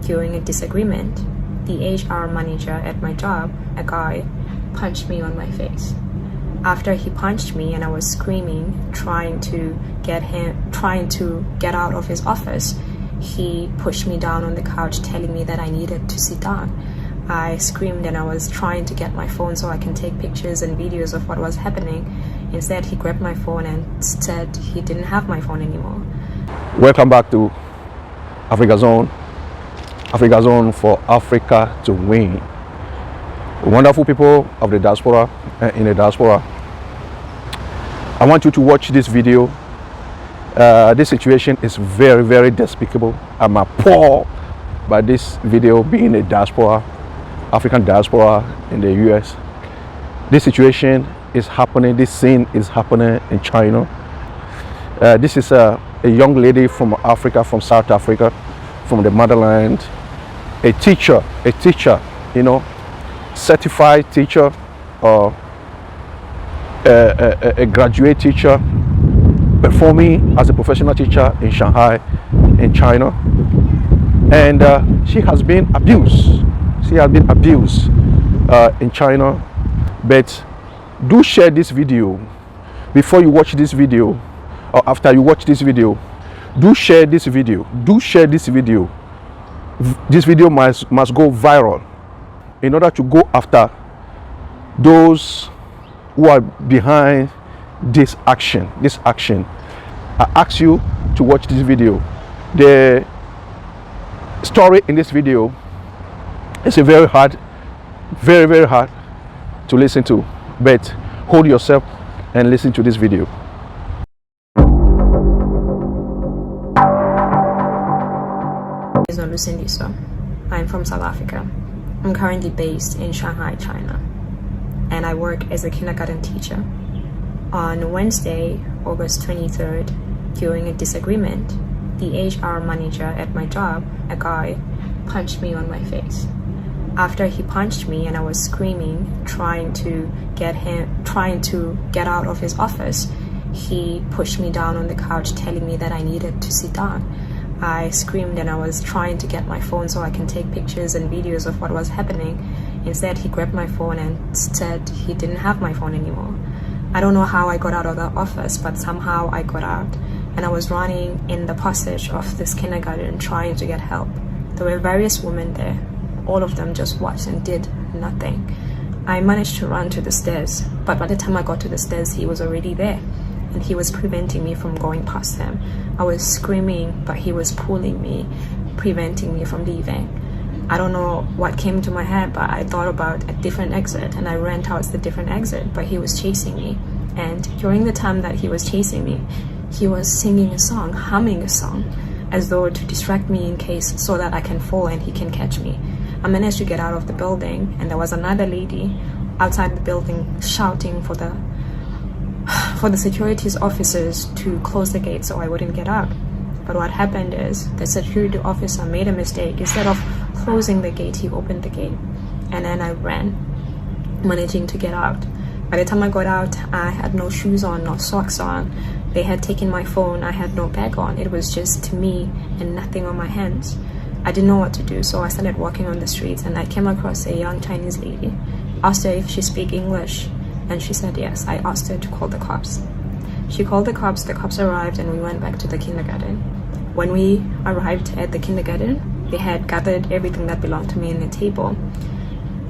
during a disagreement, the HR manager at my job, a guy, punched me on my face. After he punched me and I was screaming, trying to get out of his office, he pushed me down on the couch telling me that I needed to sit down. I screamed and I was trying to get my phone so I can take pictures and videos of what was happening. Instead, he grabbed my phone and said he didn't have my phone anymore. Welcome back to AfrigaZone. AfrigaZone for Africa to win. Wonderful people of the diaspora and in the diaspora, I want you to watch this video. This situation is very, very despicable. I'm appalled by this video being a diaspora, African diaspora in the US. This situation is happening, this scene is happening in China. This is a young lady from Africa, from South Africa, from the motherland, a teacher, you know, certified teacher, or a graduate teacher, performing as a professional teacher in Shanghai, in China. And she has been abused. She has been abused in China. But do share this video before you watch this video, or after you watch this video. Do share this video. Do share this video. This video must go viral in order to go after those who are behind this action. I ask you to watch this video. The story in this video is very hard to listen to, but hold yourself and listen to this video. I'm from South Africa. I'm currently based in Shanghai, China, and I work as a kindergarten teacher. On Wednesday, August 23rd, during a disagreement, the HR manager at my job, a guy, punched me on my face. After he punched me and I was screaming, trying to get out of his office, he pushed me down on the couch telling me that I needed to sit down. I screamed and I was trying to get my phone so I can take pictures and videos of what was happening. Instead, he grabbed my phone and said he didn't have my phone anymore. I don't know how I got out of the office, but somehow I got out, and I was running in the passage of this kindergarten trying to get help. There were various women there. All of them just watched and did nothing. I managed to run to the stairs, but by the time I got to the stairs, he was already there, and he was preventing me from going past him. I was screaming, but he was pulling me, preventing me from leaving. I don't know what came to my head, but I thought about a different exit, and I ran towards the different exit, but he was chasing me. And during the time that he was chasing me, he was singing a song, humming a song, as though to distract me in case so that I can fall and he can catch me. I managed to get out of the building, and there was another lady outside the building shouting for the securities officers to close the gate so I wouldn't get out. But what happened is the security officer made a mistake. Instead of closing the gate, he opened the gate, and then I ran, managing to get out. By the time I got out, I had no shoes on, no socks on. They had taken my phone. I had no bag on. It was just me and nothing on my hands. I didn't know what to do, so I started walking on the streets, and I came across a young Chinese lady. Asked her if she speak English, and she said yes. I asked her to call the cops. She called the cops arrived, and we went back to the kindergarten. When we arrived at the kindergarten, they had gathered everything that belonged to me in the table,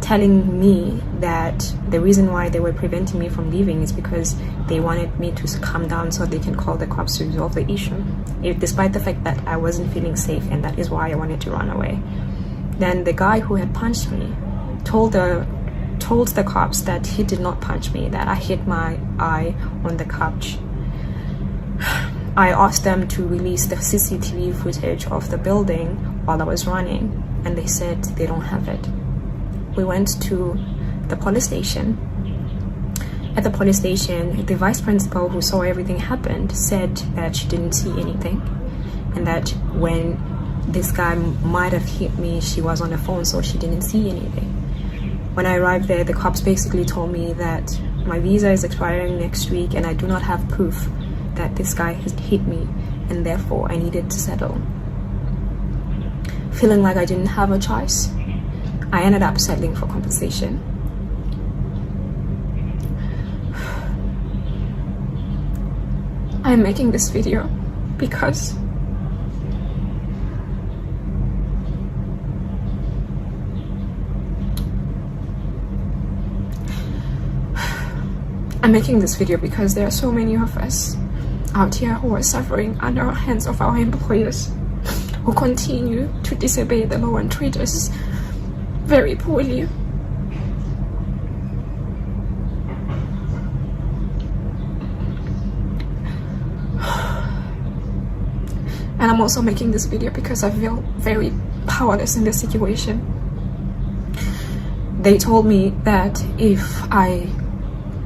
telling me that the reason why they were preventing me from leaving is because they wanted me to calm down so they can call the cops to resolve the issue, despite the fact that I wasn't feeling safe, and that is why I wanted to run away. Then the guy who had punched me told the cops that he did not punch me, that I hit my eye on the couch. I asked them to release the CCTV footage of the building while I was running, and they said they don't have it. We went to the police station. At the police station, the vice principal who saw everything happen said that she didn't see anything, and that when this guy might have hit me, she was on the phone, so she didn't see anything. When I arrived there, the cops basically told me that my visa is expiring next week and I do not have proof that this guy has hit me, and therefore I needed to settle. feeling like I didn't have a choice, I ended up settling for compensation. I'm making this video because there are so many of us out here who are suffering under the hands of our employers, who continue to disobey the law and treat us very poorly. And I'm also making this video because I feel very powerless in this situation. They told me that if I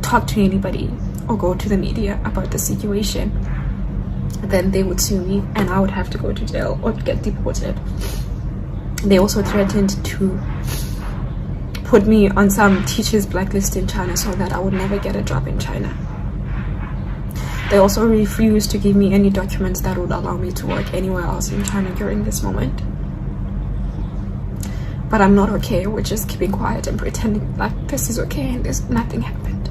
talk to anybody or go to the media about the situation, then they would sue me and I would have to go to jail or get deported. They also threatened to put me on some teachers blacklist in China so that I would never get a job in China. They also refused to give me any documents that would allow me to work anywhere else in China during this moment. But I'm not okay with just keeping quiet and pretending like this is okay and nothing happened.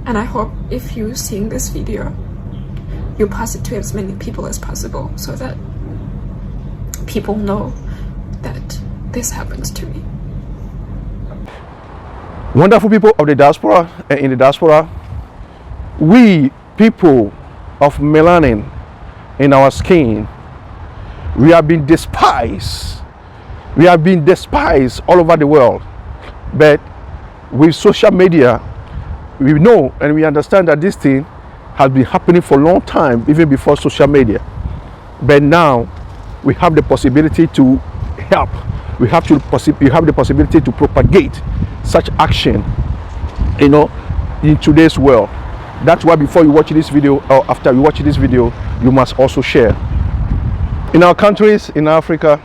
And I hope if you're seeing this video, you pass it to as many people as possible so that people know that this happens to me. Wonderful people of the diaspora and in the diaspora, we people of melanin in our skin, we have been despised. We have been despised all over the world. But with social media, we know and we understand that this thing has been happening for a long time, even before social media. But now we have the possibility to help. We have the possibility to propagate such action, in today's world. That's why before you watch this video or after you watch this video, you must also share. In our countries in Africa,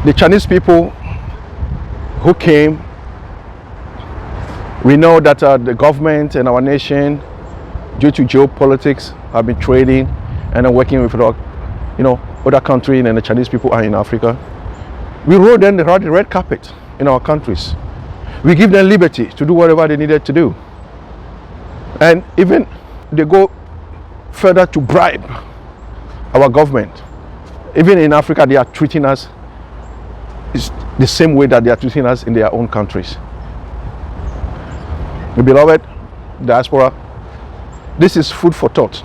the Chinese people who came, we know that the government and our nation, due to geopolitics, have been trading and are working with other countries, and the Chinese people are in Africa. We roll them the red carpet in our countries. We give them liberty to do whatever they needed to do. And even they go further to bribe our government. Even in Africa, they are treating us the same way that they are treating us in their own countries. Beloved diaspora, this is food for thought.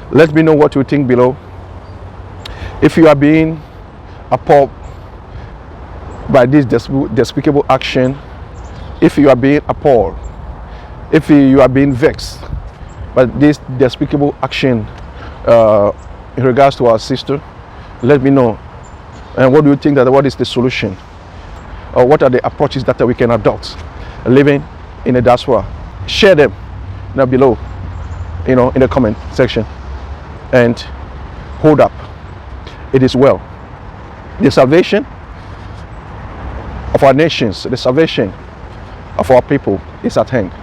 Let me know what you think below. If you are being appalled by this despicable action, if you are being appalled, if you are being vexed by this despicable action in regards to our sister, let me know. And what do you think what is the solution? Or what are the approaches that we can adopt living in the diaspora? Share them now below, in the comment section. And hold up. It is well. The salvation of our nations, the salvation of our people is at hand.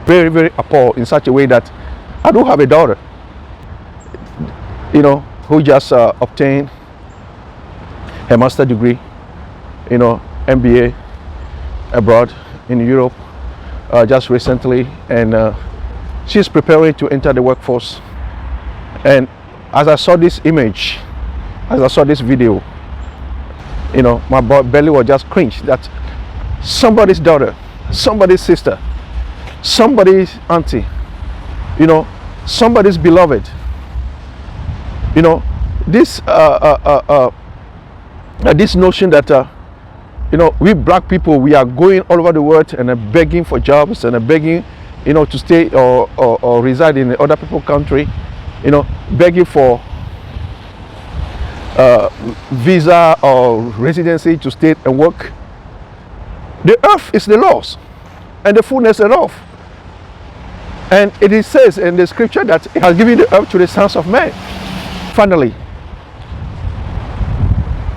Very, very appalled in such a way that I do have a daughter, who just obtained her master's degree, MBA abroad in Europe just recently, and she's preparing to enter the workforce. And as I saw this image, as I saw this video, my belly was just cringed that somebody's daughter, somebody's sister, somebody's auntie, somebody's beloved, this this notion that we black people, we are going all over the world and begging for jobs and begging to stay or reside in other people's country, begging for visa or residency to stay and work. The earth is the Lord's and the fullness thereof. And it says in the scripture that it has given the earth to the sons of men. Finally,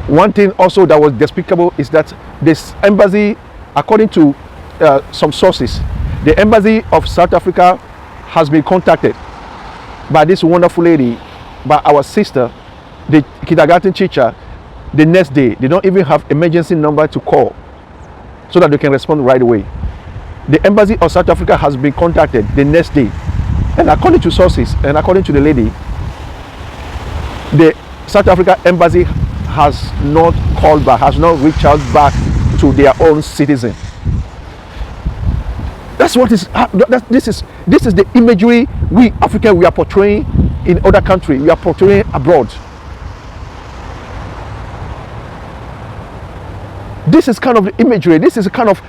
one thing also that was despicable is that this embassy, according to some sources, the embassy of South Africa has been contacted by this wonderful lady, by our sister, the kindergarten teacher the next day. They don't even have emergency number to call so that they can respond right away. The embassy of South Africa has been contacted the next day, and according to sources and according to the lady, the South Africa embassy has not called back, has not reached out back to their own citizen. That's what is. This is the imagery we African we are portraying in other countries. We are portraying abroad. This is kind of the imagery. This is a kind of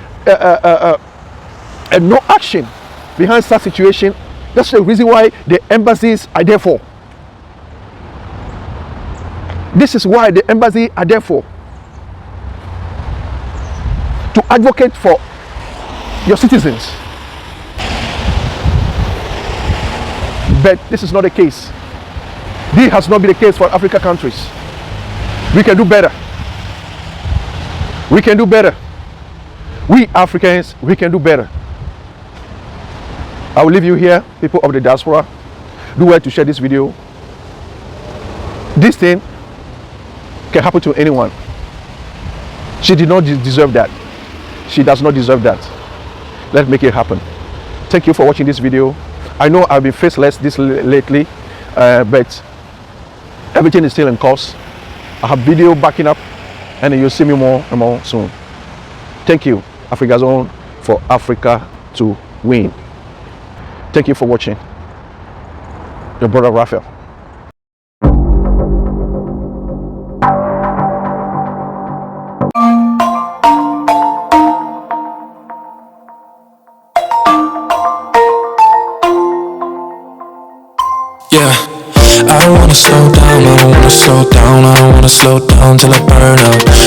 no action behind such situation. That's the reason why the embassies are there for. This is why the embassy are there for. To advocate for your citizens. But this is not the case. This has not been the case for African countries. We can do better. We can do better. We Africans, we can do better. I will leave you here, people of the diaspora. Do well to share this video. This thing can happen to anyone. She did not deserve that. She does not deserve that. Let's make it happen. Thank you for watching this video. I know I've been faceless this lately, but everything is still in course. I have video backing up, and you'll see me more and more soon. Thank you, AfrigaZone, for Africa to win. Thank you for watching. Your brother Raphael. Yeah, I don't wanna slow down, I don't wanna slow down, I don't wanna slow down till I burn out.